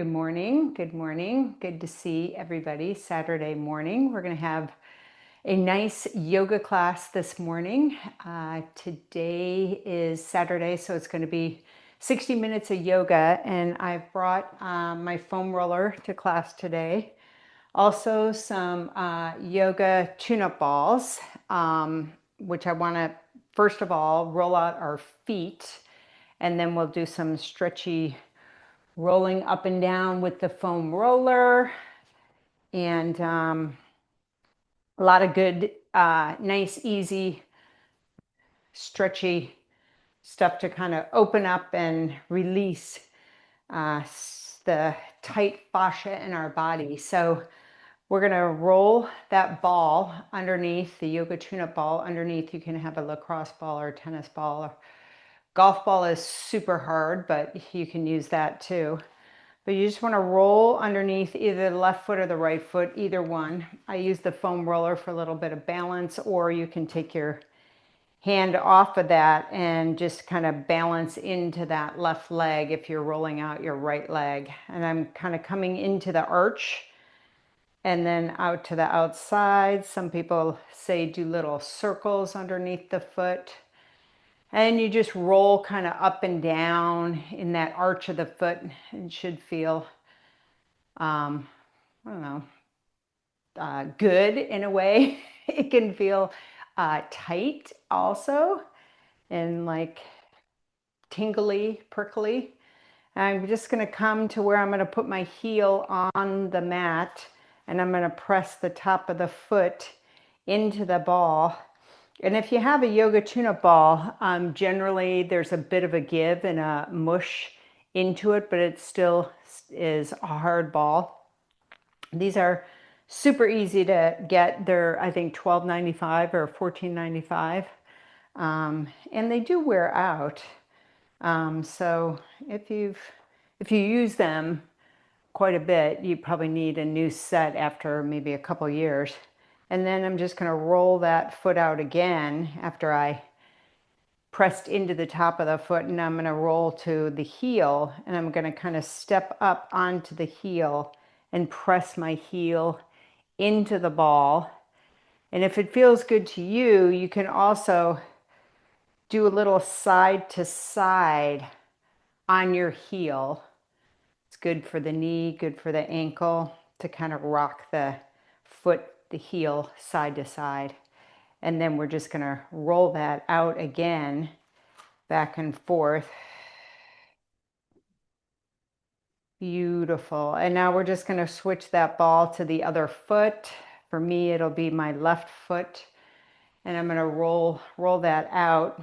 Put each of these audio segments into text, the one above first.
Good morning. Good morning. Good to see everybody. Saturday morning. We're going to have a nice yoga class this morning. Today is Saturday, so it's going to be 60 minutes of yoga, and I've brought my foam roller to class today. Also some yoga tune-up balls, which I want to, first of all, roll out our feet, and then we'll do some stretchy rolling up and down with the foam roller, and a lot of good, nice, easy, stretchy stuff to kind of open up and release the tight fascia in our body. So we're going to roll that ball underneath, the yoga tune-up ball underneath. You can have a lacrosse ball or a tennis ball. Or golf ball is super hard, but you can use that too. But you just want to roll underneath either the left foot or the right foot, either one. I use the foam roller for a little bit of balance, or you can take your hand off of that and just kind of balance into that left leg if you're rolling out your right leg. And I'm kind of coming into the arch and then out to the outside. Some people say do little circles underneath the foot. And you just roll kind of up and down in that arch of the foot. It should feel, I don't know, good in a way. It can feel tight also, and like tingly, prickly. I'm just going to come to where I'm going to put my heel on the mat, and I'm going to press the top of the foot into the ball. And if you have a yoga tune-up ball, generally there's a bit of a give and a mush into it, but it still is a hard ball. These are super easy to get. They're, I think, $12.95 or $14.95, and they do wear out. So if you use them quite a bit, you probably need a new set after maybe a couple years. And then I'm just going to roll that foot out again after I pressed into the top of the foot, and I'm going to roll to the heel, and I'm going to kind of step up onto the heel and press my heel into the ball. And if it feels good to you, you can also do a little side to side on your heel. It's good for the knee, good for the ankle, to kind of rock the foot, the heel side to side. And then we're just going to roll that out again, back and forth. Beautiful. And now we're just going to switch that ball to the other foot. For me, it'll be my left foot. And I'm going to roll that out.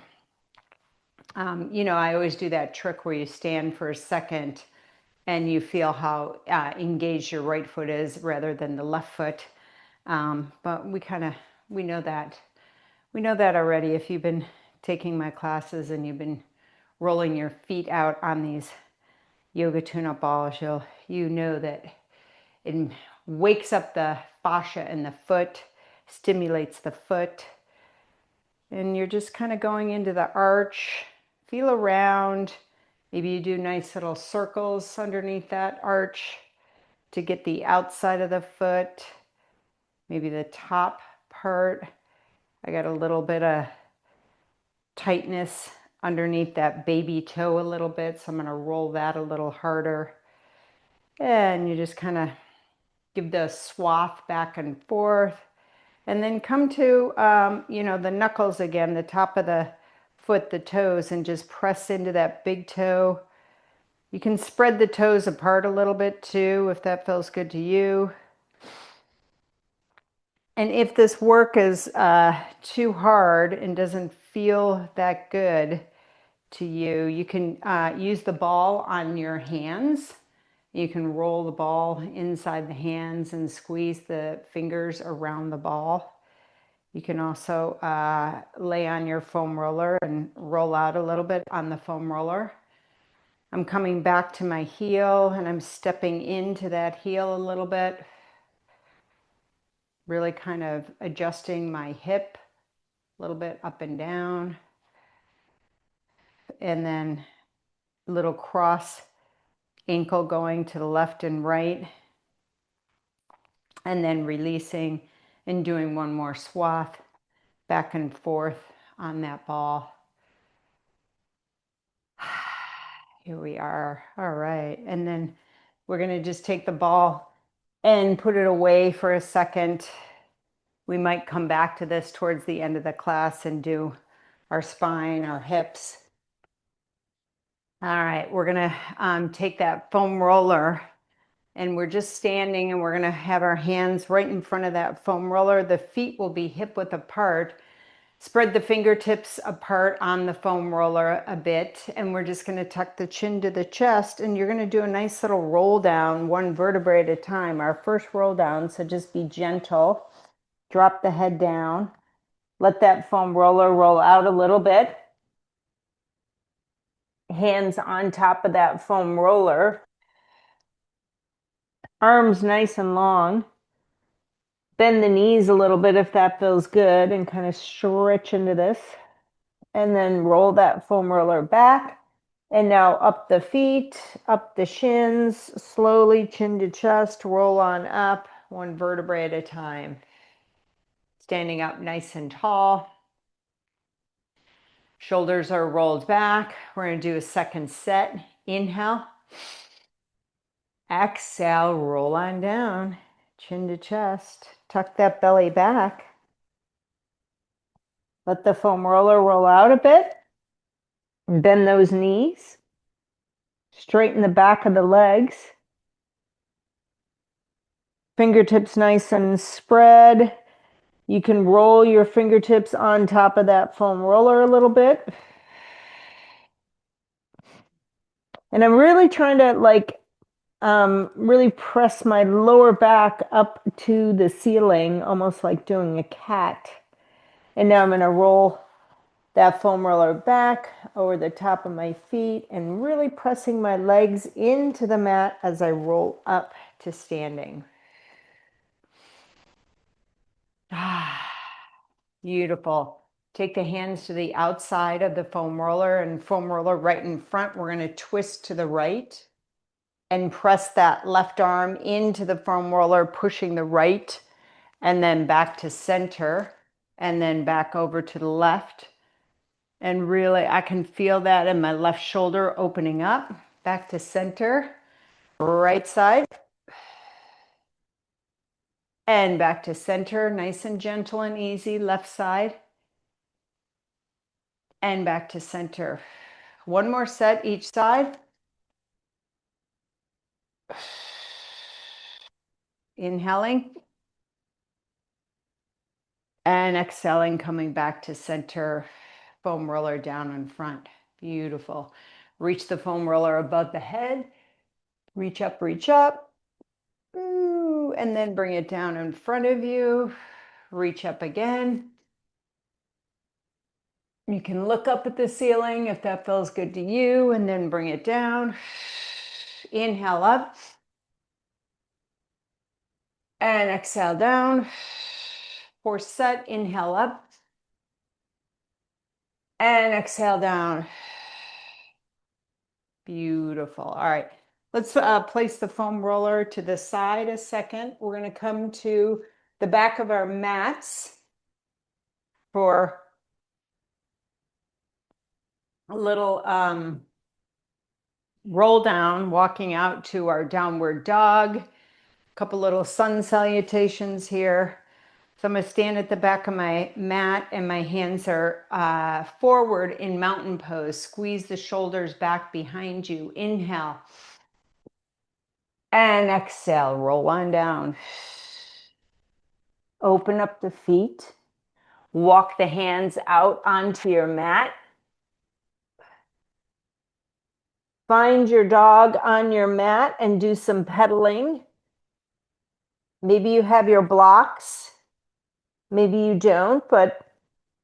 You know, I always do that trick where you stand for a second and you feel how engaged your right foot is rather than the left foot. But we know that. We know that already. If you've been taking my classes and you've been rolling your feet out on these yoga tune-up balls, you know that it wakes up the fascia in the foot, stimulates the foot, and you're just kind of going into the arch. Feel around. Maybe you do nice little circles underneath that arch to get the outside of the foot, maybe the top part. I got a little bit of tightness underneath that baby toe a little bit, so I'm going to roll that a little harder. And you just kind of give the swath back and forth. And then come to, you know, the knuckles again, the top of the foot, the toes, and just press into that big toe. You can spread the toes apart a little bit too, if that feels good to you. And if this work is too hard and doesn't feel that good to you, you can use the ball on your hands. You can roll the ball inside the hands and squeeze the fingers around the ball. You can also lay on your foam roller and roll out a little bit on the foam roller. I'm coming back to my heel and I'm stepping into that heel a little bit. Really kind of adjusting my hip a little bit up and down. And then a little cross ankle going to the left and right, and then releasing and doing one more swath back and forth on that ball. Here we are. All right. And then we're going to just take the ball and put it away for a second. We might come back to this towards the end of the class and do our spine, our hips. All right. We're going to take that foam roller, and we're just standing, and we're going to have our hands right in front of that foam roller. The feet will be hip width apart. Spread the fingertips apart on the foam roller a bit, and we're just going to tuck the chin to the chest, and you're going to do a nice little roll down, one vertebrae at a time. Our first roll down, so just be gentle. Drop the head down. Let that foam roller roll out a little bit. Hands on top of that foam roller. Arms nice and long. Bend the knees a little bit if that feels good, and kind of stretch into this. And then roll that foam roller back. And now up the feet, up the shins, slowly chin to chest, roll on up, one vertebrae at a time. Standing up nice and tall. Shoulders are rolled back. We're going to do a second set. Inhale. Exhale, roll on down, chin to chest. Tuck that belly back. Let the foam roller roll out a bit. Bend those knees. Straighten the back of the legs. Fingertips nice and spread. You can roll your fingertips on top of that foam roller a little bit. And I'm really trying to really press my lower back up to the ceiling, almost like doing a cat. And now I'm going to roll that foam roller back over the top of my feet and really pressing my legs into the mat as I roll up to standing. Beautiful. Take the hands to the outside of the foam roller, and foam roller right in front. We're going to twist to the right and press that left arm into the foam roller, pushing the right, and then back to center, and then back over to the left. And really, I can feel that in my left shoulder opening up. Back to center, right side. And back to center, nice and gentle and easy, left side. And back to center. One more set each side. Inhaling. And exhaling, coming back to center. Foam roller down in front. Beautiful. Reach the foam roller above the head. Reach up, reach up. Ooh, and then bring it down in front of you. Reach up again. You can look up at the ceiling if that feels good to you, and then bring it down. Inhale up. And exhale down. Fourth set, inhale up. And exhale down. Beautiful. All right. Let's place the foam roller to the side a second. We're going to come to the back of our mats for a little roll down, walking out to our downward dog. A couple little sun salutations here. So I'm going to stand at the back of my mat, and my hands are forward in mountain pose. Squeeze the shoulders back behind you. Inhale. And exhale, roll on down. Open up the feet. Walk the hands out onto your mat. Find your dog on your mat and do some pedaling. Maybe you have your blocks. Maybe you don't, but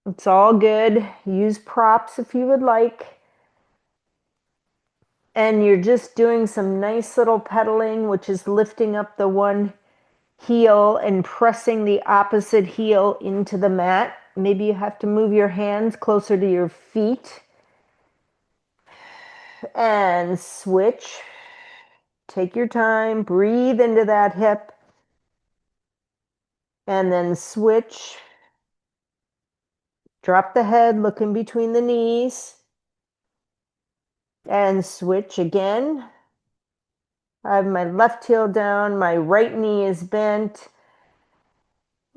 it's all good. Use props if you would like. And you're just doing some nice little pedaling, which is lifting up the one heel and pressing the opposite heel into the mat. Maybe you have to move your hands closer to your feet. And switch. Take your time, breathe into that hip, and then switch. Drop the head, look in between the knees, and switch again. I have my left heel down, my right knee is bent.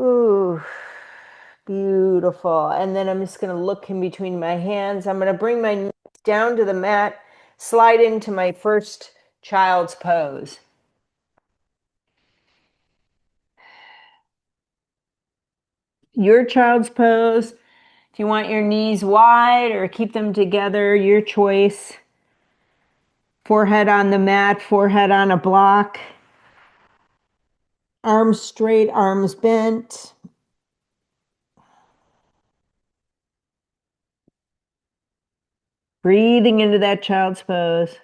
Ooh, beautiful. And then I'm just going to look in between my hands. I'm going to bring my knees down to the mat, slide into my first child's pose. Your child's pose. If you want your knees wide or keep them together, your choice. Forehead on the mat, forehead on a block. Arms straight, arms bent. Breathing into that child's pose.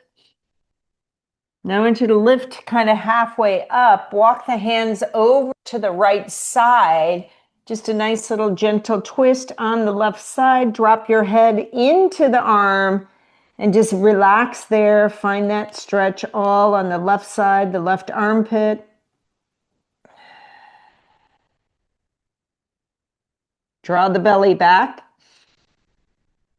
Now I want you to lift kind of halfway up. Walk the hands over to the right side. Just a nice little gentle twist on the left side. Drop your head into the arm and just relax there. Find that stretch all on the left side, the left armpit. Draw the belly back.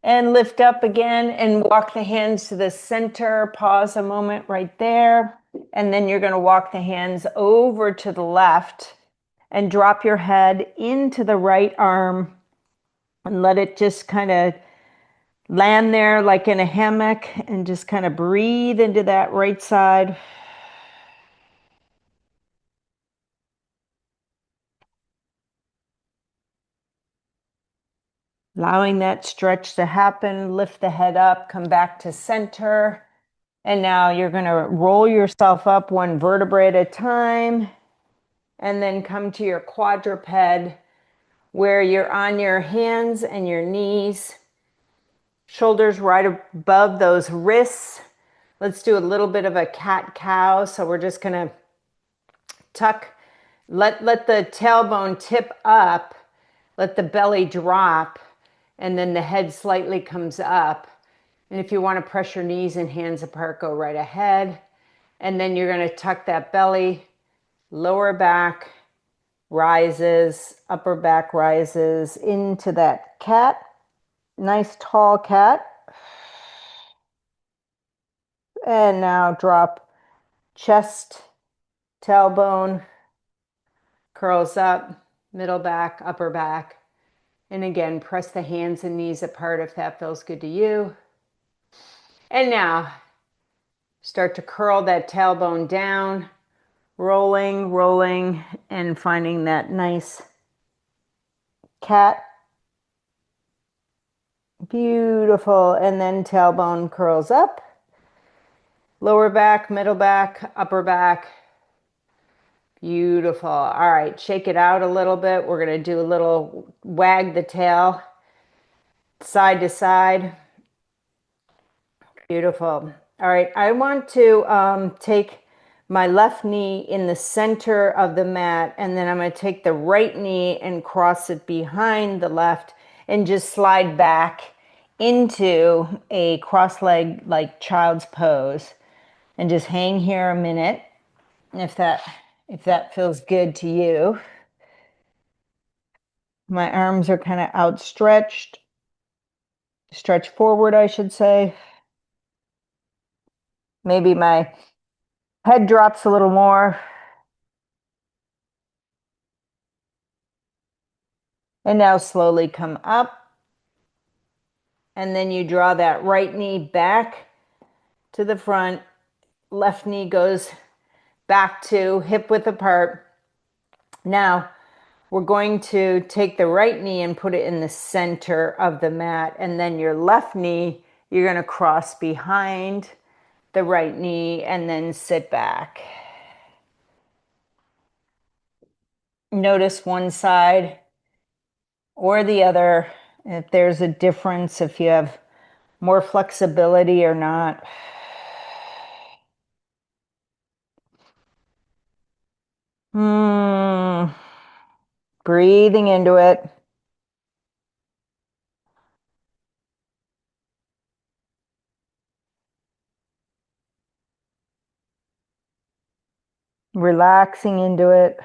And lift up again and walk the hands to the center. Pause a moment right there. And then you're going to walk the hands over to the left and drop your head into the right arm and let it just kind of land there like in a hammock and just kind of breathe into that right side. Allowing that stretch to happen, lift the head up, come back to center. And now you're going to roll yourself up one vertebrae at a time and then come to your quadruped where you're on your hands and your knees, shoulders right above those wrists. Let's do a little bit of a cat-cow. So we're just going to tuck, let the tailbone tip up, let the belly drop, and then the head slightly comes up. And if you want to press your knees and hands apart, go right ahead. And then you're going to tuck that belly, lower back rises, upper back rises into that cat. Nice tall cat. And now drop chest, tailbone, curls up, middle back, upper back. And again, press the hands and knees apart if that feels good to you. And now start to curl that tailbone down, rolling, rolling, and finding that nice cat. Beautiful. And then tailbone curls up. Lower back, middle back, upper back. Beautiful. All right, shake it out a little bit. We're going to do a little wag the tail, side to side. Beautiful. All right, I want to take my left knee in the center of the mat, and then I'm going to take the right knee and cross it behind the left and just slide back into a cross-leg like child's pose. And just hang here a minute if that feels good to you. My arms are kind of outstretched. Stretch forward, I should say. Maybe my head drops a little more. And now slowly come up. And then you draw that right knee back to the front. Left knee goes back to hip width apart. Now, we're going to take the right knee and put it in the center of the mat. And then your left knee, you're going to cross behind the right knee and then sit back. Notice one side or the other, if there's a difference, if you have more flexibility or not. Breathing into it. Relaxing into it.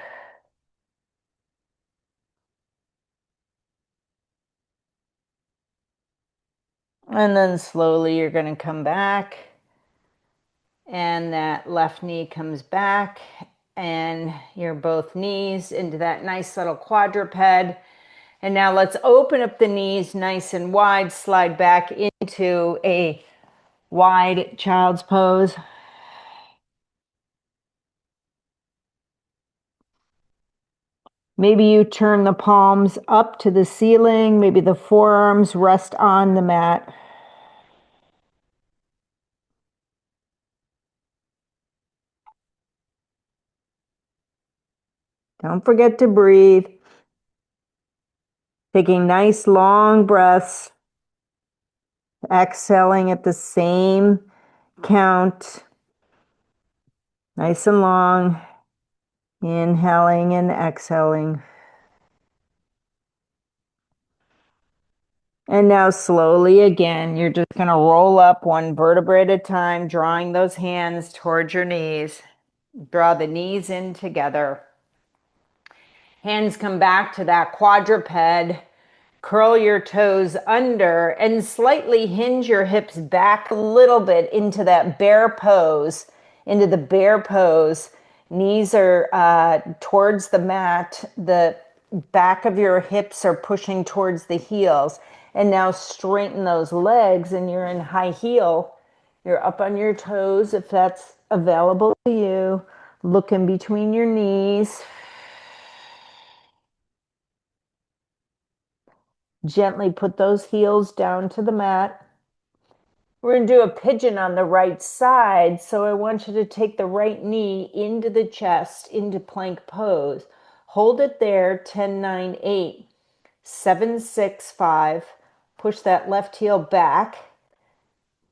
And then slowly you're going to come back. And that left knee comes back. And your both knees into that nice little quadruped. And now let's open up the knees nice and wide. Slide back into a wide child's pose. Maybe you turn the palms up to the ceiling. Maybe the forearms rest on the mat. Don't forget to breathe. Taking nice long breaths. Exhaling at the same count. Nice and long. Inhaling and exhaling. And now slowly again, you're just going to roll up one vertebra at a time, drawing those hands towards your knees. Draw the knees in together. Hands come back to that quadruped. Curl your toes under and slightly hinge your hips back a little bit into that bear pose, into the bear pose. Knees are towards the mat. The back of your hips are pushing towards the heels. And now straighten those legs and you're in high heel. You're up on your toes if that's available to you. Look in between your knees. Gently put those heels down to the mat. We're going to do a pigeon on the right side. So I want you to take the right knee into the chest, into plank pose. Hold it there, 10, 9, 8, 7, 6, 5. Push that left heel back.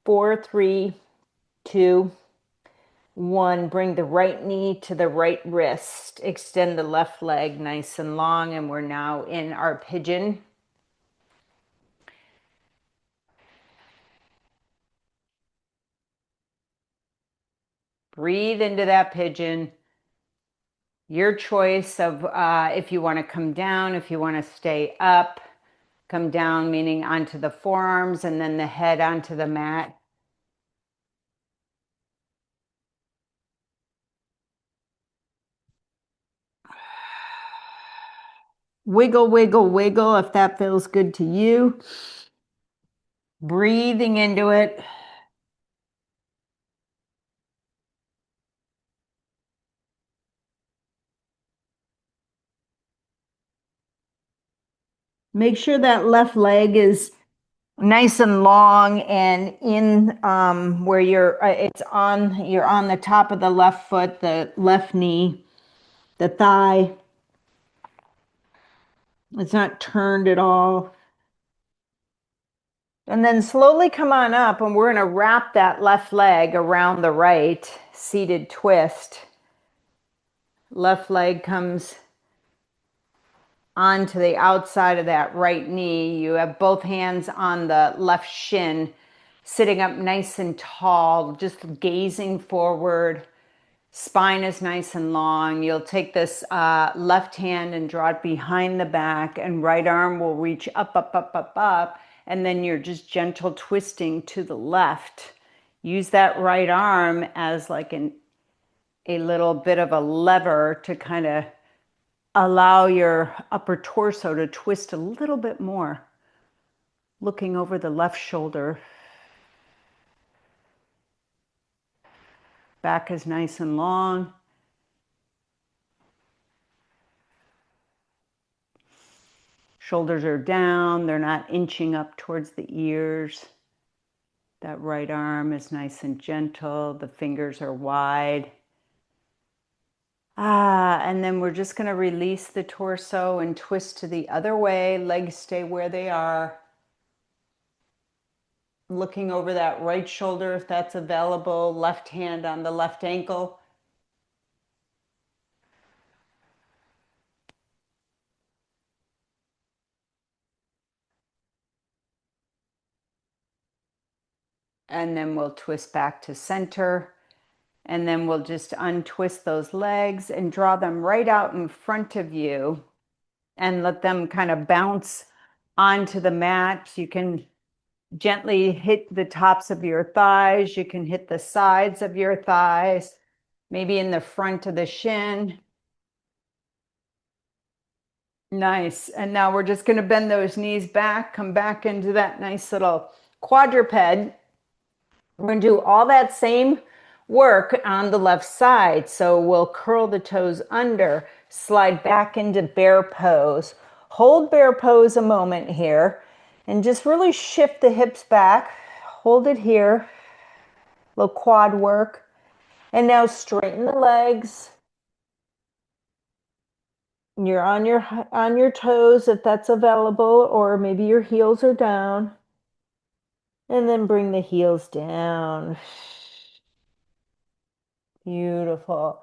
4, 3, 2, 1. Bring the right knee to the right wrist. Extend the left leg nice and long. And we're now in our pigeon. Breathe into that pigeon. Your choice of if you want to come down, if you want to stay up. Come down, meaning onto the forearms and then the head onto the mat. Wiggle, wiggle, wiggle if that feels good to you. Breathing into it. Make sure that left leg is nice and long and in where you're on the top of the left foot, the left knee, the thigh. It's not turned at all. And then slowly come on up and we're going to wrap that left leg around the right, seated twist. Left leg comes onto the outside of that right knee. You have both hands on the left shin, sitting up nice and tall, just gazing forward. Spine is nice and long. You'll take this left hand and draw it behind the back, and right arm will reach up, up, up, up, up. And then you're just gentle twisting to the left. Use that right arm as like a little bit of a lever to kind of allow your upper torso to twist a little bit more. Looking over the left shoulder. Back is nice and long. Shoulders are down. They're not inching up towards the ears. That right arm is nice and gentle. The fingers are wide. And then we're just going to release the torso and twist to the other way. Legs stay where they are. Looking over that right shoulder if that's available. Left hand on the left ankle. And then we'll twist back to center. And then we'll just untwist those legs and draw them right out in front of you and let them kind of bounce onto the mat. You can gently hit the tops of your thighs. You can hit the sides of your thighs, maybe in the front of the shin. Nice. And now we're just going to bend those knees back, come back into that nice little quadruped. We're going to do all that same work on the left side. So we'll curl the toes under, slide back into bear pose. Hold bear pose a moment here and just really shift the hips back. Hold it here. Little quad work. And now straighten the legs. You're on your toes if that's available, or maybe your heels are down. And then bring the heels down. Beautiful.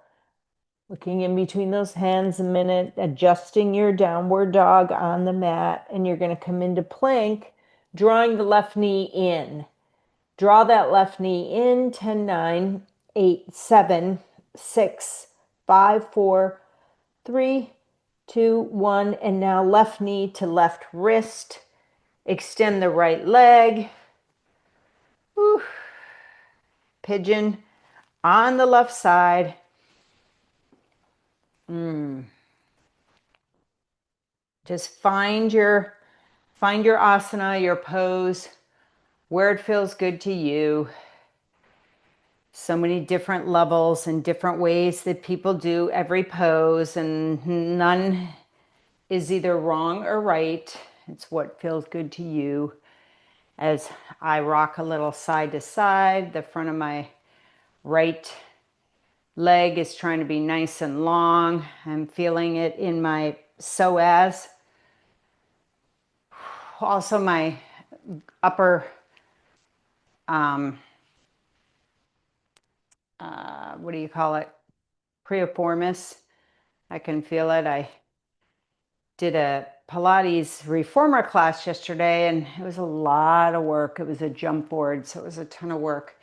Looking in between those hands a minute, adjusting your downward dog on the mat, and you're going to come into plank, drawing the left knee in. Draw that left knee in, 10, 9, 8, 7, 6, 5, 4, 3, 2, 1, and now left knee to left wrist. Extend the right leg. Whew. Pigeon on the left side. Just find your asana, your pose, where it feels good to you. So many different levels and different ways that people do every pose, and none is either wrong or right. It's what feels good to you. As I rock a little side to side, the front of my right leg is trying to be nice and long. I'm feeling it in my psoas. Also my upper, what do you call it? Piriformis. I can feel it. I did a Pilates reformer class yesterday and it was a lot of work. It was a jump board, so it was a ton of work.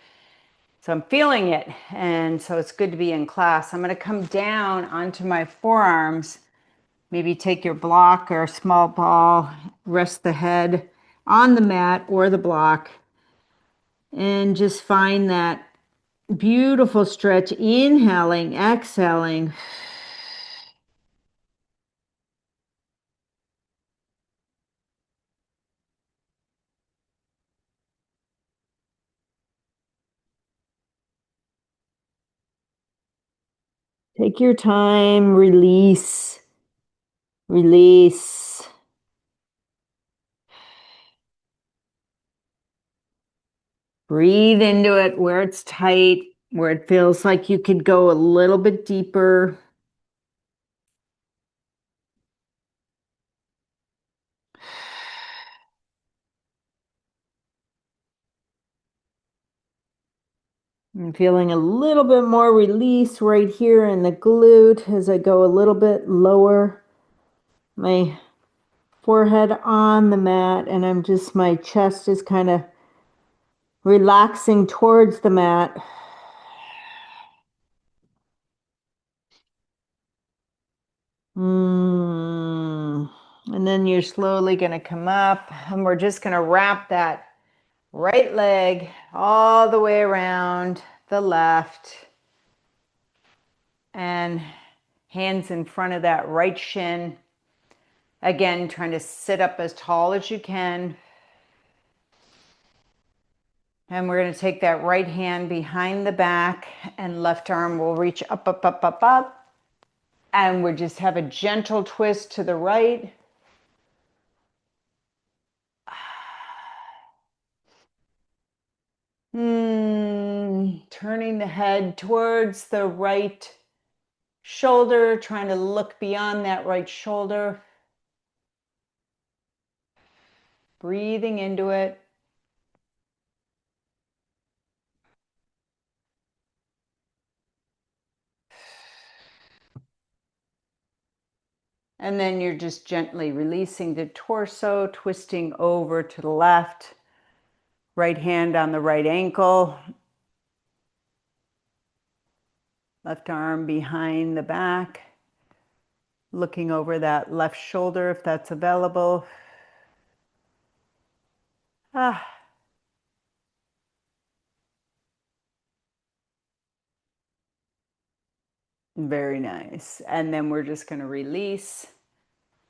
So I'm feeling it, and so it's good to be in class. I'm going to come down onto my forearms. Maybe take your block or a small ball, rest the head on the mat or the block, and just find that beautiful stretch, inhaling, exhaling. Take your time, release, release. Breathe into it where it's tight, where it feels like you could go a little bit deeper. I'm feeling a little bit more release right here in the glute as I go a little bit lower. My forehead on the mat, and my chest is kind of relaxing towards the mat. And then you're slowly going to come up, and we're just going to wrap that right leg all the way around the left, and hands in front of that right shin. Again, trying to sit up as tall as you can. And we're going to take that right hand behind the back, and left arm will reach up, up, up, up, up. And we just have a gentle twist to the right. Turning the head towards the right shoulder, trying to look beyond that right shoulder. Breathing into it. And then you're just gently releasing the torso, twisting over to the left. Right hand on the right ankle. Left arm behind the back, looking over that left shoulder if that's available. Ah. Very nice. And then we're just going to release,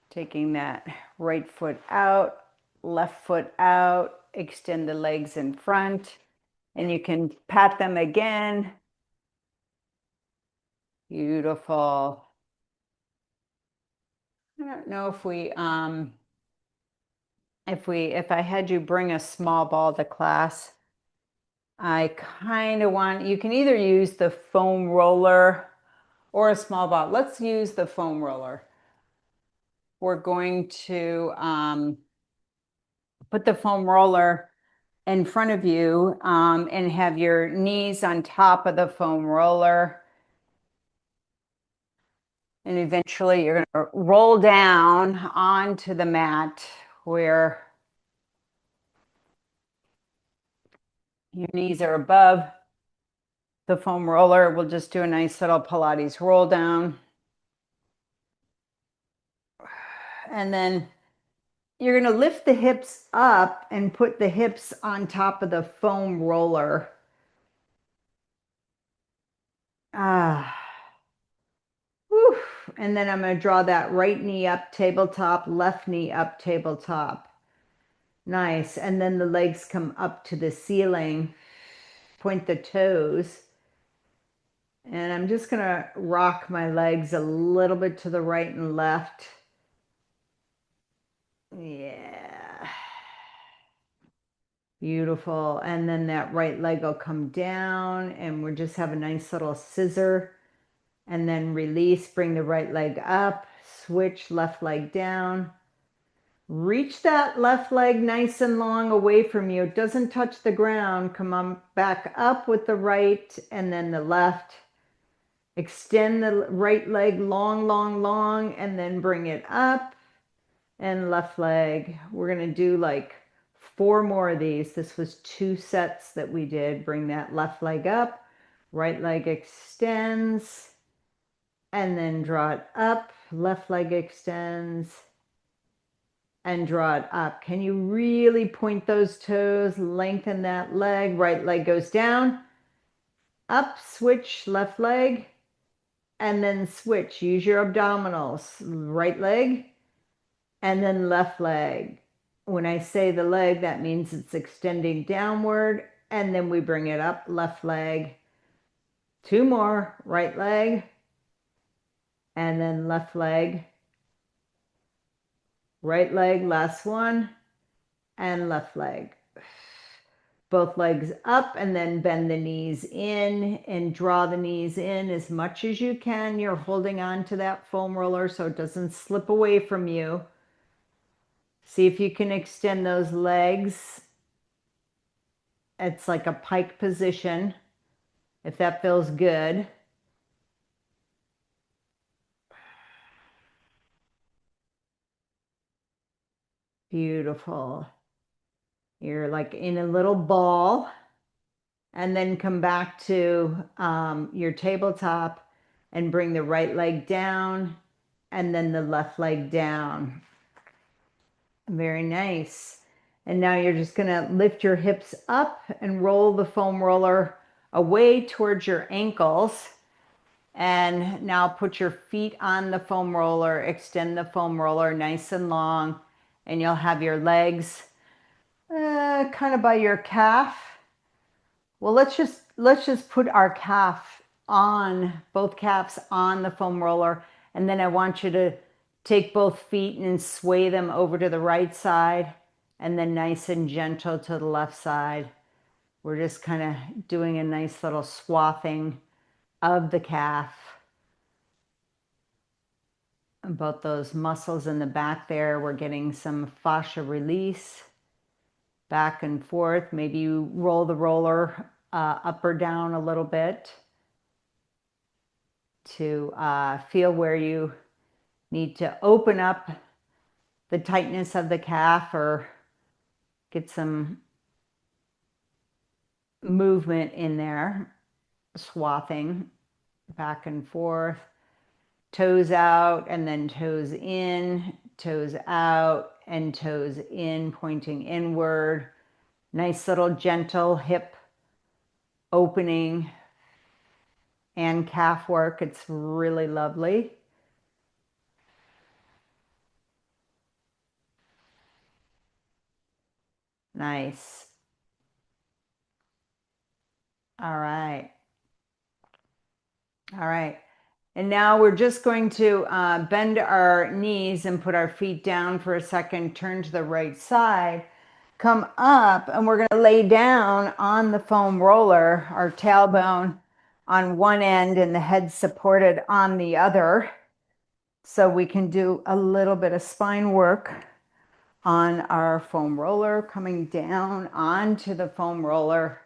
taking that right foot out, left foot out, extend the legs in front, and you can pat them again. Beautiful. I don't know if I had you bring a small ball to class, I kind of want, you can either use the foam roller or a small ball. Let's use the foam roller. We're going to put the foam roller in front of you and have your knees on top of the foam roller. And eventually you're going to roll down onto the mat where your knees are above the foam roller. We'll just do a nice little Pilates roll down. And then you're going to lift the hips up and put the hips on top of the foam roller. Whew. And then I'm going to draw that right knee up, tabletop, left knee up, tabletop. Nice. And then the legs come up to the ceiling. Point the toes. And I'm just going to rock my legs a little bit to the right and left. Yeah. Beautiful. And then that right leg will come down and we'll just have a nice little scissor. And then release, bring the right leg up, switch left leg down. Reach that left leg nice and long away from you. It doesn't touch the ground. Come on back up with the right and then the left. Extend the right leg long, long, long, and then bring it up and left leg. We're going to do like 4 more of these. This was 2 sets that we did. Bring that left leg up, right leg extends, and then draw it up. Left leg extends and draw it up. Can you really point those toes, lengthen that leg? Right leg goes down, up, switch, left leg, and then switch. Use your abdominals. Right leg, and then left leg. When I say the leg, that means it's extending downward, and then we bring it up, left leg. 2 more, right leg, and then left leg. Right leg, last one, and left leg. Both legs up and then bend the knees in and draw the knees in as much as you can. You're holding on to that foam roller so it doesn't slip away from you. See if you can extend those legs. It's like a pike position, if that feels good. Beautiful. You're like in a little ball. And then come back to your tabletop and bring the right leg down and then the left leg down. Very nice. And now you're just going to lift your hips up and roll the foam roller away towards your ankles. And now put your feet on the foam roller, extend the foam roller nice and long, and you'll have your legs kind of by your calf. Well, let's just put our calf on, both calves on the foam roller, and then I want you to take both feet and sway them over to the right side, and then nice and gentle to the left side. We're just kind of doing a nice little swathing of the calf. And both those muscles in the back there, we're getting some fascia release. Back and forth. Maybe you roll the roller up or down a little bit to feel where you need to open up the tightness of the calf or get some movement in there, swathing. back and forth, toes out and then toes in, toes out and toes in, pointing inward. Nice little gentle hip opening and calf work. It's really lovely. Nice. All right. All right. And now we're just going to bend our knees and put our feet down for a second, turn to the right side, come up, and we're going to lay down on the foam roller, our tailbone on one end and the head supported on the other. So we can do a little bit of spine work on our foam roller, coming down onto the foam roller.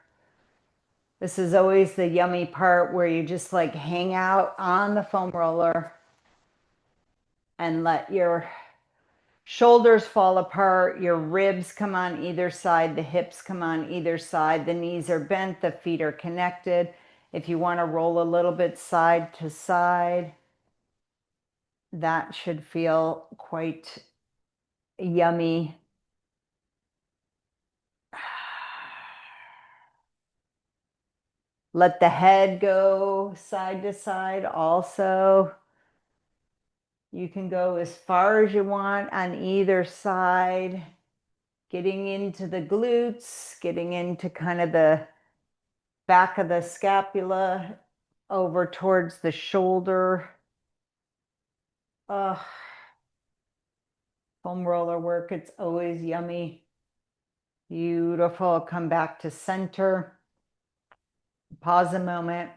This is always the yummy part where you just like hang out on the foam roller and let your shoulders fall apart, your ribs come on either side, the hips come on either side, the knees are bent, the feet are connected. If you want to roll a little bit side to side, that should feel quite yummy. Let the head go side to side also. You can go as far as you want on either side, getting into the glutes, getting into kind of the back of the scapula over towards the shoulder. Foam roller work, it's always yummy. Beautiful. Come back to center. Pause a moment.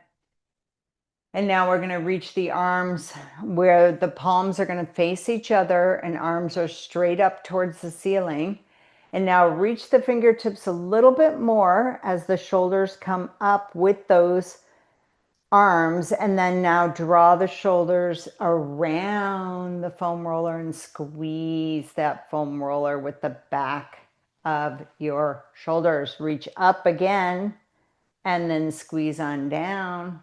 And now we're going to reach the arms where the palms are going to face each other and arms are straight up towards the ceiling. And now reach the fingertips a little bit more as the shoulders come up with those arms. And then now draw the shoulders around the foam roller and squeeze that foam roller with the back of your shoulders. Reach up again and then squeeze on down.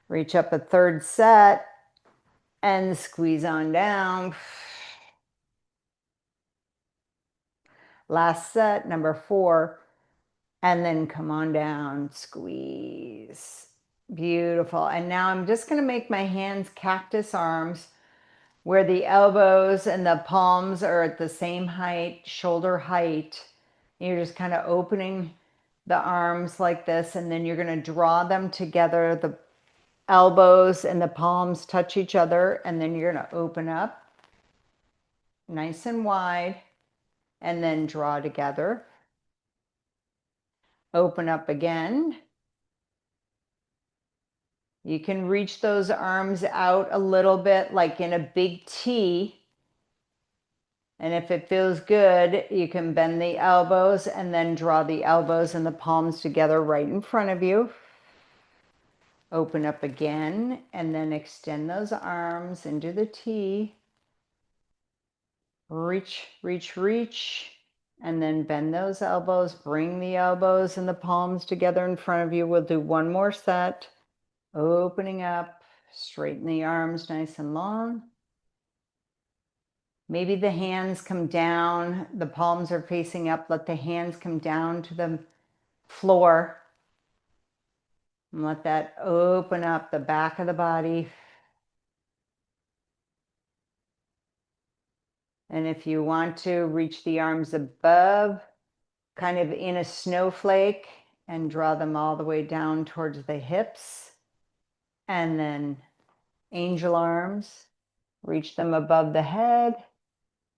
Reach up a third set and squeeze on down. Last set, number 4, and then come on down, squeeze. Beautiful. And now I'm just going to make my hands cactus arms where the elbows and the palms are at the same height, shoulder height. You're just kind of opening the arms like this, and then you're going to draw them together. The elbows and the palms touch each other, and then you're going to open up nice and wide and then draw together. Open up again. You can reach those arms out a little bit like in a big T. And if it feels good, you can bend the elbows and then draw the elbows and the palms together right in front of you. Open up again and then extend those arms into the T. Reach, reach, reach, and then bend those elbows. Bring the elbows and the palms together in front of you. We'll do one more set. Opening up, straighten the arms nice and long. Maybe the hands come down, the palms are facing up. Let the hands come down to the floor. And let that open up the back of the body. And if you want to, reach the arms above, kind of in a snowflake, and draw them all the way down towards the hips. And then angel arms, reach them above the head.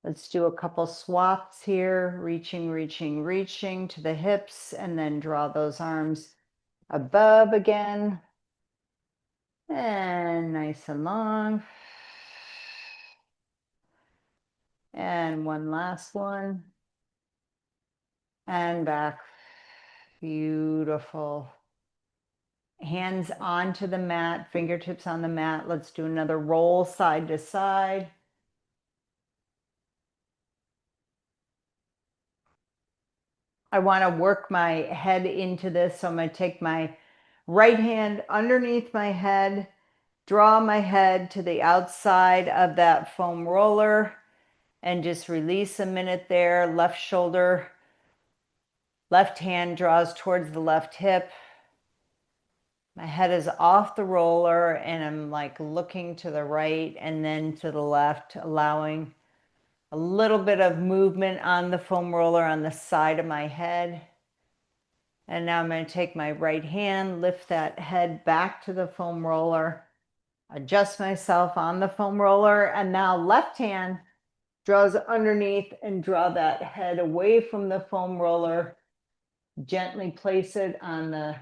Let's do a couple swaps here, reaching, reaching, reaching to the hips, and then draw those arms above again. And nice and long. And one last one. And back. Beautiful. Hands onto the mat, fingertips on the mat. Let's do another roll side to side. I want to work my head into this, so I'm going to take my Right hand underneath my head, draw my head to the outside of that foam roller and just release a minute there. Left shoulder, left hand draws towards the left hip. My head is off the roller and I'm like looking to the right and then to the left, allowing a little bit of movement on the foam roller on the side of my head. And now I'm going to take my right hand, lift that head back to the foam roller, adjust myself on the foam roller, and now left hand draws underneath and draw that head away from the foam roller. Gently place it on the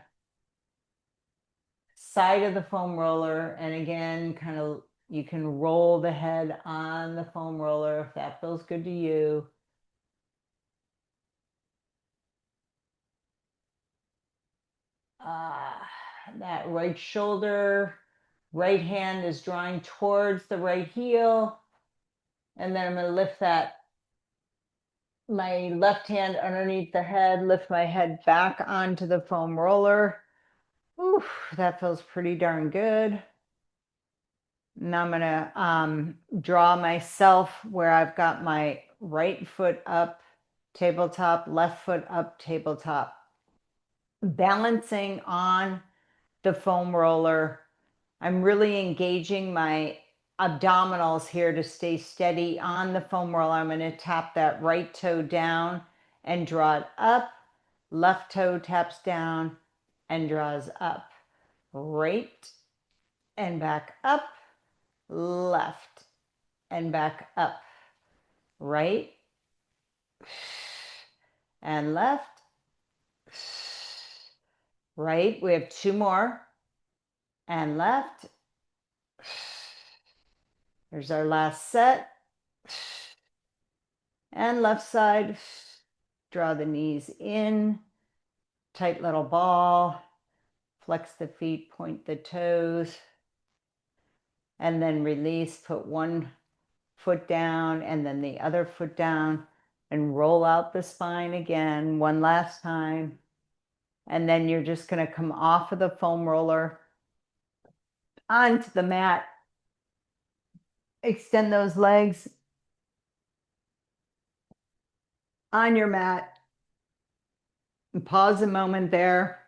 side of the foam roller, and again, kind of you can roll the head on the foam roller if that feels good to you. That right shoulder, right hand is drawing towards the right heel. And then I'm going to lift my left hand underneath the head, lift my head back onto the foam roller. Ooh, that feels pretty darn good. Now I'm going to draw myself where I've got my right foot up, tabletop, left foot up, tabletop. Balancing on the foam roller. I'm really engaging my abdominals here to stay steady on the foam roller. I'm going to tap that right toe down and draw it up. Left toe taps down and draws up. Right and back up. Left and back up. Right and left. Right. We have two more. And left. There's our last set. And left side. Draw the knees in. Tight little ball. Flex the feet, point the toes. And then release. Put one foot down and then the other foot down. And roll out the spine again one last time. And then you're just going to come off of the foam roller onto the mat. Extend those legs on your mat. And pause a moment there.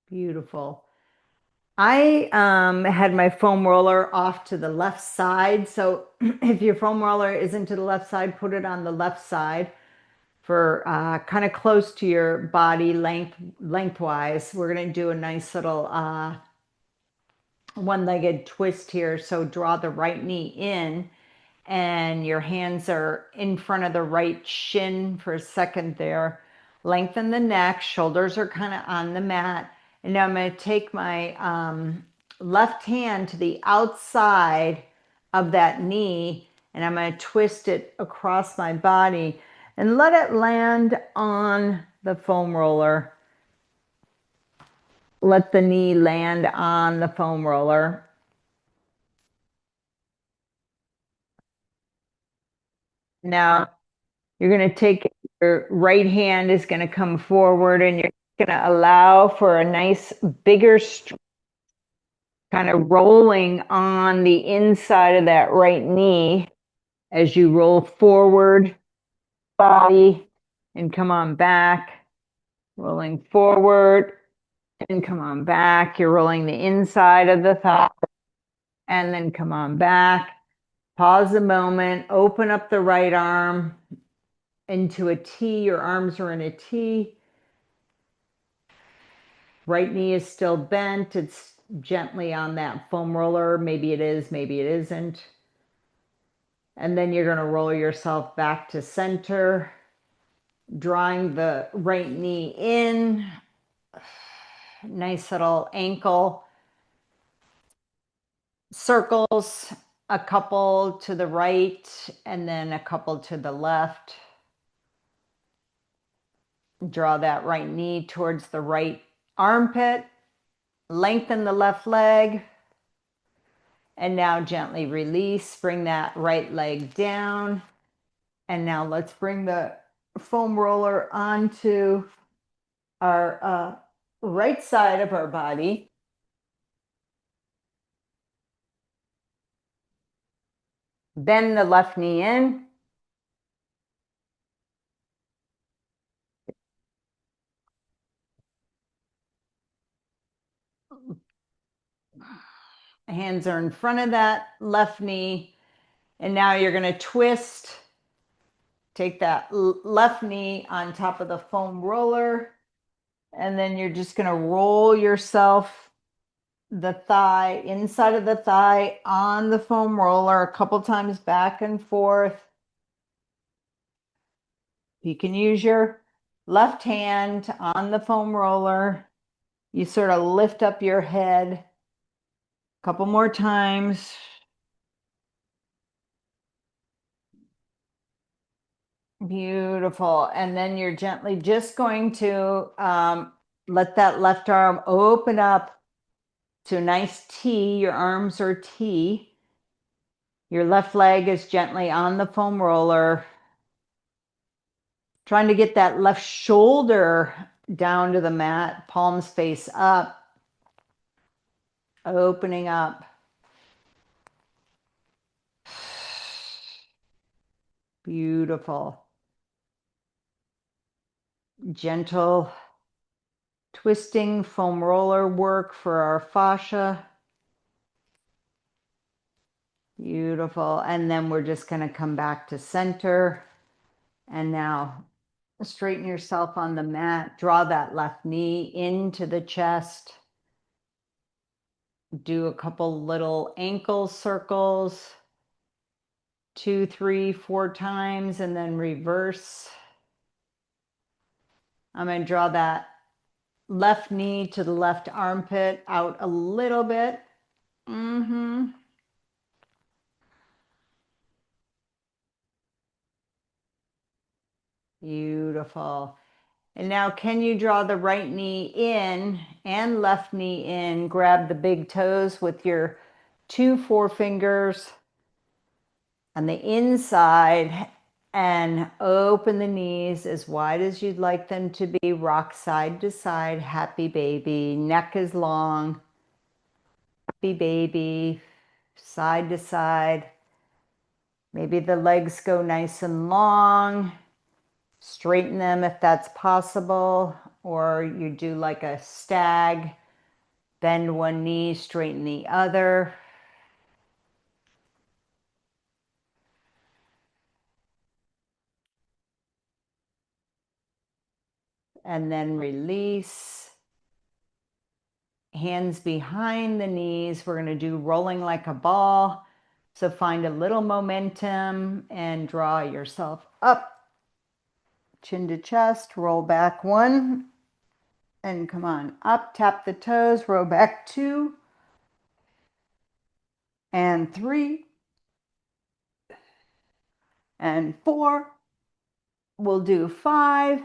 Beautiful. I had my foam roller off to the left side. So if your foam roller isn't to the left side, put it on the left side for kind of close to your body lengthwise. We're going to do a nice little one-legged twist here. So draw the right knee in and your hands are in front of the right shin for a second there. Lengthen the neck, shoulders are kind of on the mat. And now I'm going to take my left hand to the outside of that knee and I'm going to twist it across my body and let it land on the foam roller. Let the knee land on the foam roller. Now you're going to take your right hand is going to come forward and you're going to allow for a nice bigger kind of rolling on the inside of that right knee as you roll forward, body, and come on back, rolling forward and come on back. You're rolling the inside of the thigh and then come on back. Pause a moment, open up the right arm into a T. Your arms are in a T. Right knee is still bent. It's gently on that foam roller. Maybe it is, maybe it isn't. And then you're going to roll yourself back to center, drawing the right knee in. Nice little ankle circles, a couple to the right and then a couple to the left. Draw that right knee towards the right armpit. Lengthen the left leg. And now gently release. Bring that right leg down. And now let's bring the foam roller onto our right side of our body. Bend the left knee in. Hands are in front of that left knee. And now you're going to twist. Take that left knee on top of the foam roller. And then you're just going to roll yourself, the thigh, inside of the thigh on the foam roller a couple times back and forth. You can use your left hand on the foam roller. You sort of lift up your head a couple more times. Beautiful. And then you're gently just going to let that left arm open up to a nice T. Your arms are T. Your left leg is gently on the foam roller. Trying to get that left shoulder down to the mat, palms face up, opening up. Beautiful. Gentle twisting foam roller work for our fascia. Beautiful. And then we're just going to come back to center. And now straighten yourself on the mat. Draw that left knee into the chest. Do a couple little ankle circles. 2, 3, 4 times, and then reverse. I'm going to draw that left knee to the left armpit out a little bit. Beautiful. And now can you draw the right knee in and left knee in? Grab the big toes with your 2 forefingers on the inside and open the knees as wide as you'd like them to be. Rock side to side, happy baby. Neck is long, happy baby. Side to side. Maybe the legs go nice and long. Straighten them if that's possible. Or you do like a stag. Bend one knee, straighten the other. And then release. Hands behind the knees. We're going to do rolling like a ball. So find a little momentum and draw yourself up. Chin to chest, roll back 1. And come on up, tap the toes, roll back 2. And 3. And 4. We'll do 5.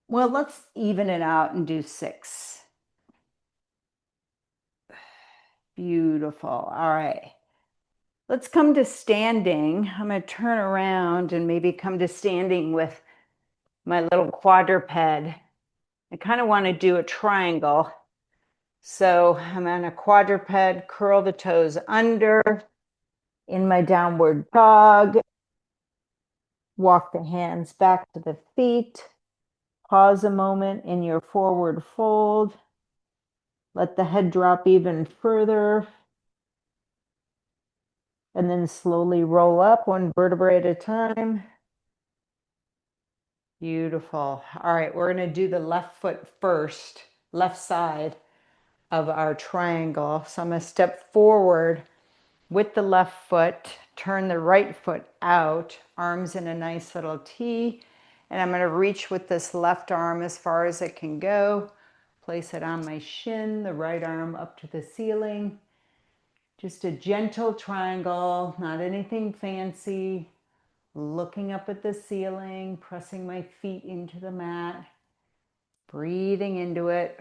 Well, let's even it out and do 6. Beautiful. All right. Let's come to standing. I'm going to turn around and maybe come to standing with my little quadruped. I kind of want to do a triangle. So I'm on a quadruped, curl the toes under in my downward dog. Walk the hands back to the feet. Pause a moment in your forward fold. Let the head drop even further. And then slowly roll up 1 vertebrae at a time. Beautiful. All right, we're going to do the left foot first, left side of our triangle. So I'm going to step forward with the left foot, turn the right foot out, arms in a nice little T, and I'm going to reach with this left arm as far as it can go. Place it on my shin, the right arm up to the ceiling. Just a gentle triangle, not anything fancy. Looking up at the ceiling, pressing my feet into the mat, breathing into it.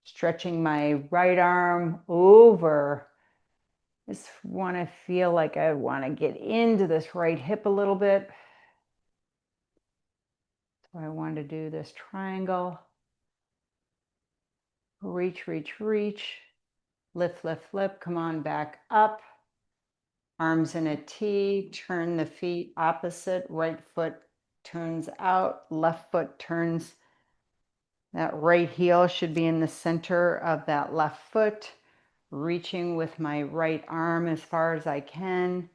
Stretching my right arm over Just want to feel like I want to get into this right hip a little bit. So I want to do this triangle. Reach, reach, reach. Lift, lift, lift. Come on back up. Arms in a T. Turn the feet opposite. Right foot turns out. Left foot turns. That right heel should be in the center of that left foot. Reaching with my right arm as far as I can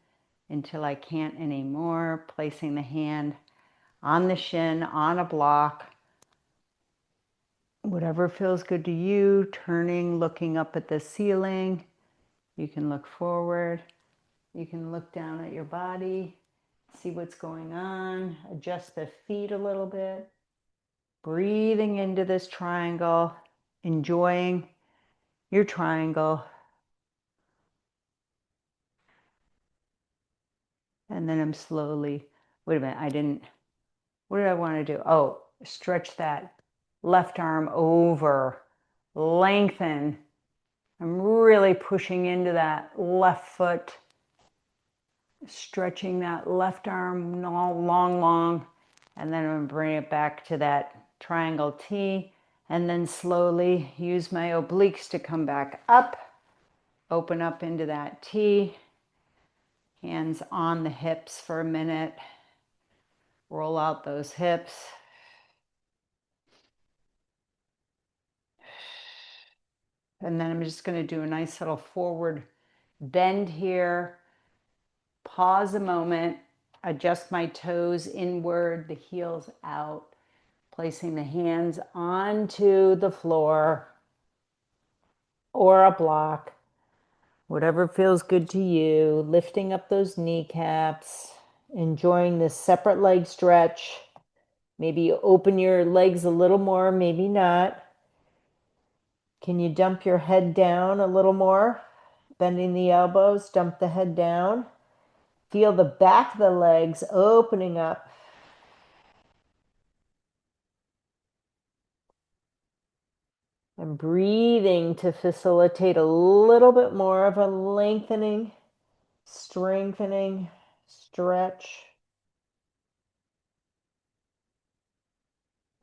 until I can't anymore. Placing the hand on the shin, on a block. Whatever feels good to you. Turning, looking up at the ceiling. You can look forward. You can look down at your body. See what's going on. Adjust the feet a little bit. Breathing into this triangle. Enjoying your triangle. And then I'm slowly, wait a minute, what did I want to do? Oh, stretch that left arm over, lengthen. I'm really pushing into that left foot, stretching that left arm long, long, and then I'm going to bring it back to that triangle T, and then slowly use my obliques to come back up, open up into that T, hands on the hips for a minute. Roll out those hips. And then I'm just going to do a nice little forward bend here. Pause a moment. Adjust my toes inward, the heels out. Placing the hands onto the floor or a block. Whatever feels good to you. Lifting up those kneecaps. Enjoying this separate leg stretch. Maybe open your legs a little more, maybe not. Can you dump your head down a little more? Bending the elbows, dump the head down. Feel the back of the legs opening up. And breathing to facilitate a little bit more of a lengthening, strengthening, stretch.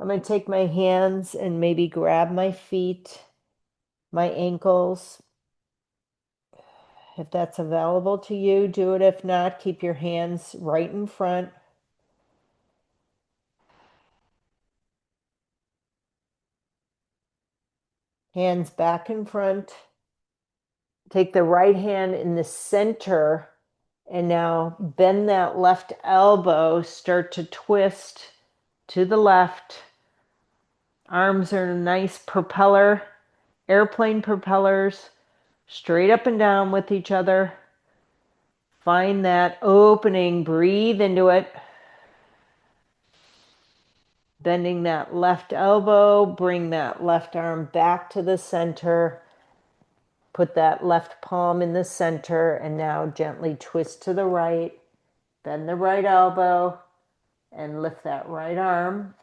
I'm going to take my hands and maybe grab my feet, my ankles. If that's available to you, do it. If not, keep your hands right in front. Hands back in front. Take the right hand in the center and now bend that left elbow. Start to twist to the left. Arms are nice propeller, airplane propellers, straight up and down with each other. Find that opening, breathe into it. Bending that left elbow, bring that left arm back to the center. Put that left palm in the center and now gently twist to the right. Bend the right elbow and lift that right arm.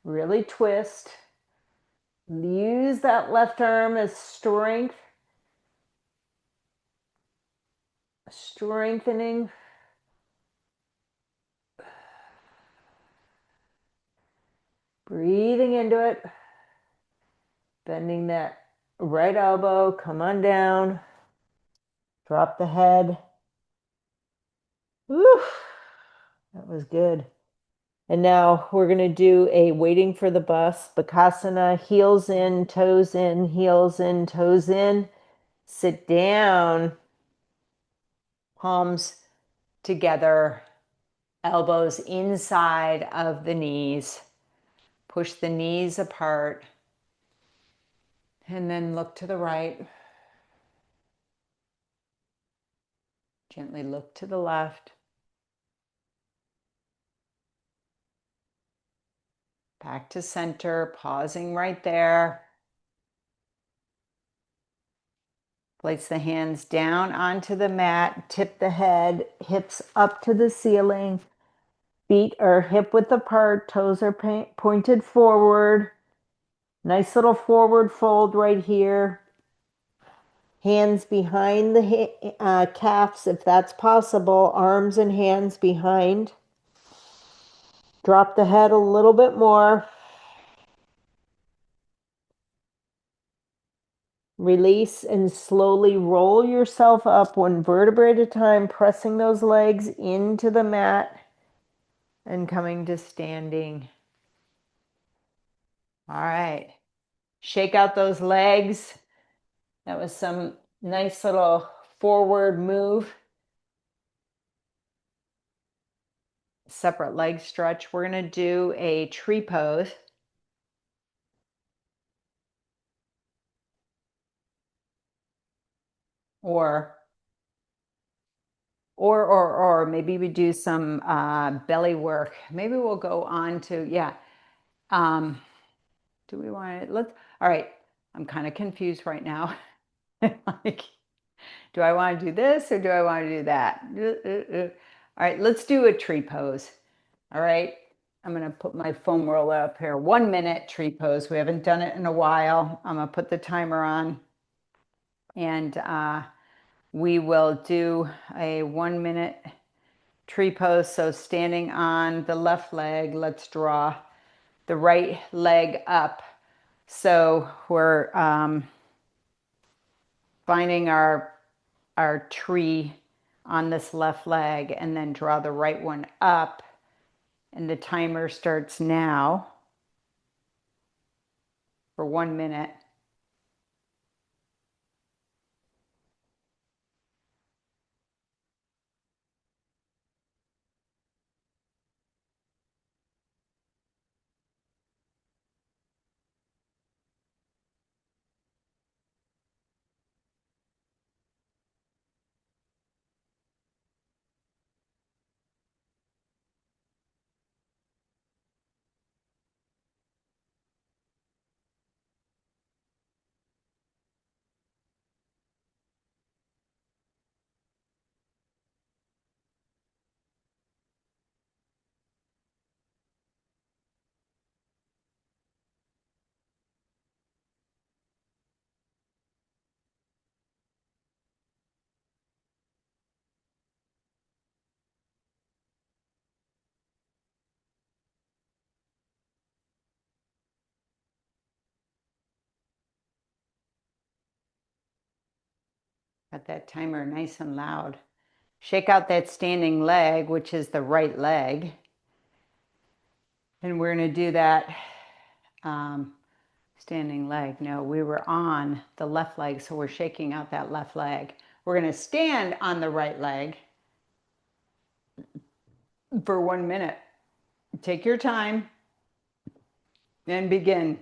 Really twist. Use that left arm as strength. Strengthening. Breathing into it. Bending that right elbow. Come on down. Drop the head. Woo! That was good. And now we're going to do a waiting for the bus, Bakasana, heels in, toes in, heels in, toes in. Sit down, palms together, elbows inside of the knees. Push the knees apart. And then look to the right. Gently look to the left. Back to center, pausing right there. Place the hands down onto the mat, tip the head, hips up to the ceiling. Feet are hip width apart, toes are pointed forward. Nice little forward fold right here. Hands behind the calves if that's possible. Arms and hands behind. Drop the head a little bit more. Release and slowly roll yourself up one vertebrae at a time, pressing those legs into the mat and coming to standing. All right. Shake out those legs. That was some nice little forward move. Separate leg stretch. We're going to do a tree pose. Or maybe we do some belly work. Maybe we'll go on to, do we want to, all right, I'm kind of confused right now. Like, do I want to do this or do I want to do that? All right, let's do a tree pose. All right, I'm going to put my foam roller up here. 1 minute tree pose. We haven't done it in a while. I'm going to put the timer on and we will do a 1 minute tree pose. So standing on the left leg, let's draw the right leg up. So we're finding our tree on this left leg and then draw the right one up. And the timer starts now for 1 minute. Got that timer nice and loud. Shake out that standing leg, which is the right leg. And we're going to do that standing leg. No, we were on the left leg, so we're shaking out that left leg. We're going to stand on the right leg for 1 minute. Take your time and begin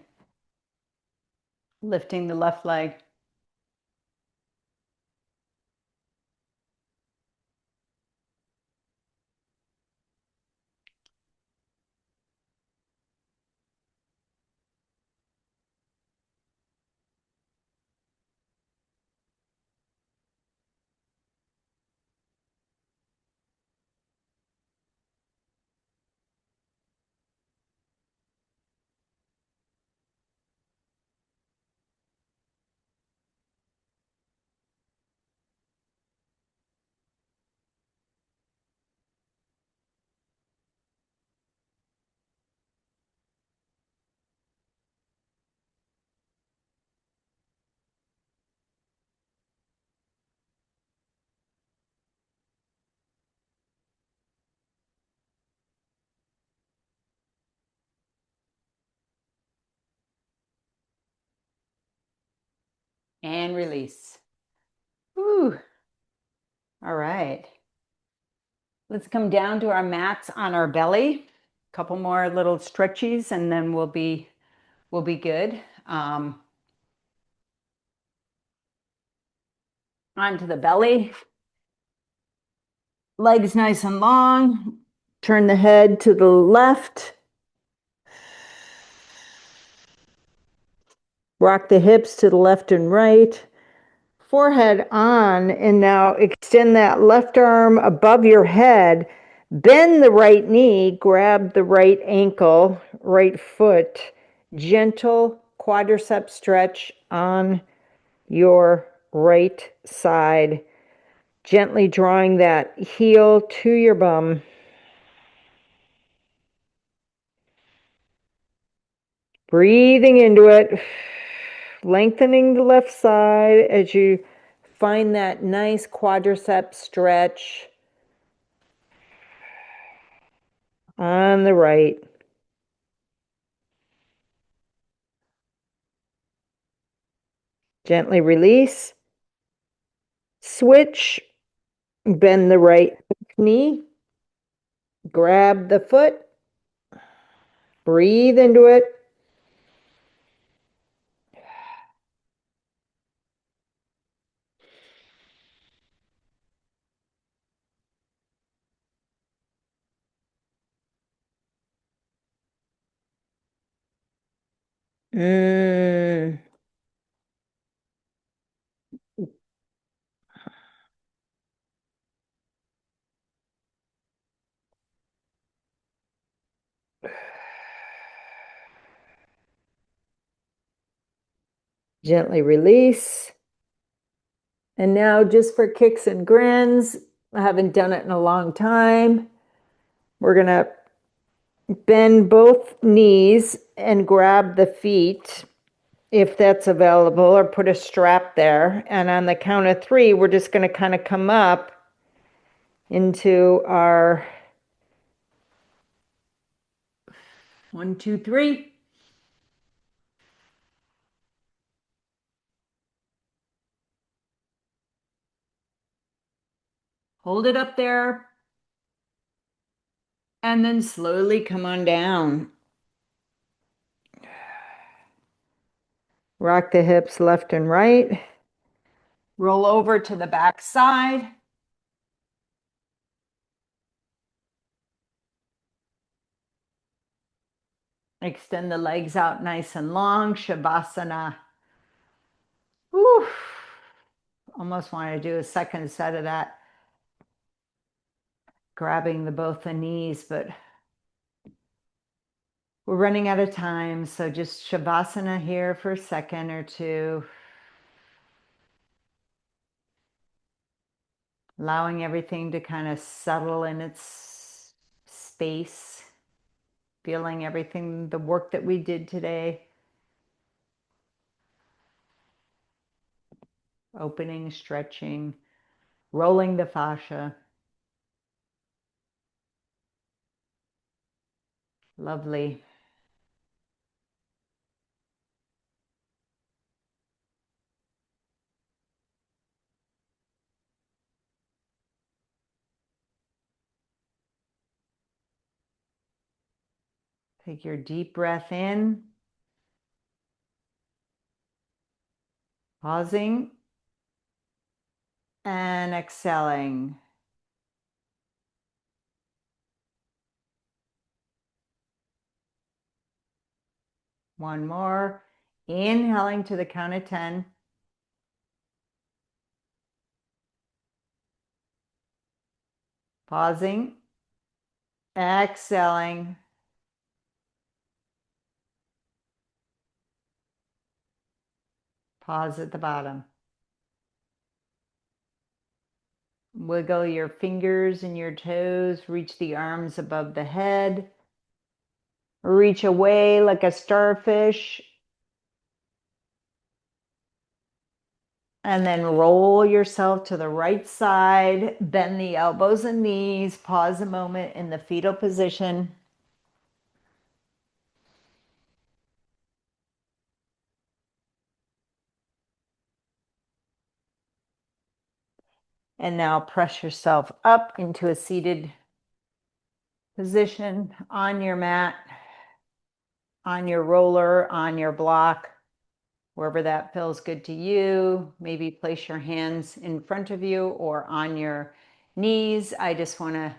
lifting the left leg. And release. Whew. All right. Let's come down to our mats on our belly. A couple more little stretchies and then we'll be good. Onto the belly. Legs nice and long. Turn the head to the left. Rock the hips to the left and right. Forehead on, and now extend that left arm above your head. Bend the right knee, grab the right ankle, right foot. Gentle quadricep stretch on your right side, gently drawing that heel to your bum. Breathing into it, lengthening the left side as you find that nice quadricep stretch on the right. Gently release. Switch. Bend the right knee. Grab the foot. Breathe into it. Mm. Gently release. And now, just for kicks and grins, I haven't done it in a long time. We're going to bend both knees and grab the feet if that's available, or put a strap there. And on the count of 3, we're just going to kind of come up into our 1, 2, 3. Hold it up there. And then slowly come on down. Rock the hips left and right. Roll over to the back side. Extend the legs out nice and long. Shavasana. Whew. Almost want to do a second set of that. Grabbing both the knees, but we're running out of time. So just Shavasana here for a second or two. Allowing everything to kind of settle in its space. Feeling everything, the work that we did today. Opening, stretching, rolling the fascia. Lovely. Take your deep breath in. Pausing and exhaling. One more. Inhaling to the count of 10. Pausing. Exhaling. Pause at the bottom. Wiggle your fingers and your toes. Reach the arms above the head. Reach away like a starfish. And then roll yourself to the right side. Bend the elbows and knees. Pause a moment in the fetal position. And now press yourself up into a seated position on your mat, on your roller, on your block, wherever that feels good to you. Maybe place your hands in front of you or on your knees. I just want to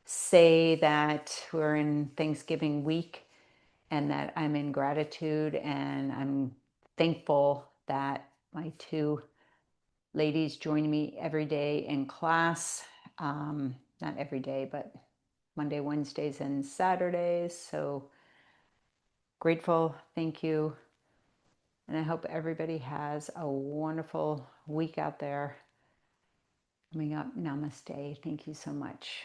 say that we're in Thanksgiving week and that I'm in gratitude and I'm thankful that my 2 ladies join me every day in class. Not every day, but Monday, Wednesdays, and Saturdays. So grateful. Thank you. And I hope everybody has a wonderful week out there. Coming up, namaste. Thank you so much.